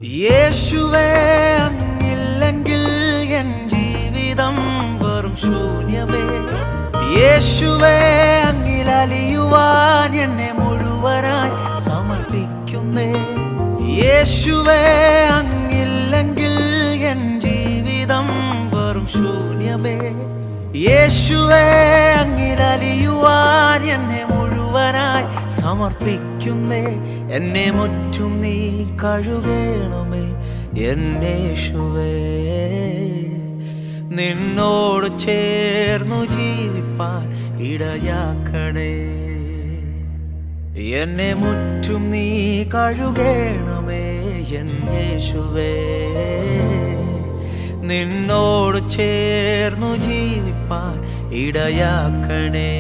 യേശുവേ അങ്ങില്ലെങ്കിൽ എൻ ജീവിതം വെറും ശൂന്യമേ. യേശുവേ അങ്ങിലലിയുവാൻ എന്നെ മുഴുവനായി സമർപ്പിക്കുന്നേ. യേശുവേ അങ്ങില്ലെങ്കിൽ എൻ ജീവിതം വെറും ശൂന്യമേ. യേശുവേ അങ്ങിലലിയുവാൻ എന്നെ മുഴുവനായി സമർപ്പിക്കുന്നേ. എന്നെ മുറ്റും നീ കഴുകണമേ എന്നേശുവേ. നിന്നോട് ചേർന്നു ജീവിപ്പാൻ ഇടയാക്കണേ. എന്നെ മുറ്റും നീ കഴുകണമേ എന്നേശുവേ. നിന്നോട് ചേർന്നു ജീവിപ്പാൻ ഇടയാക്കണേ.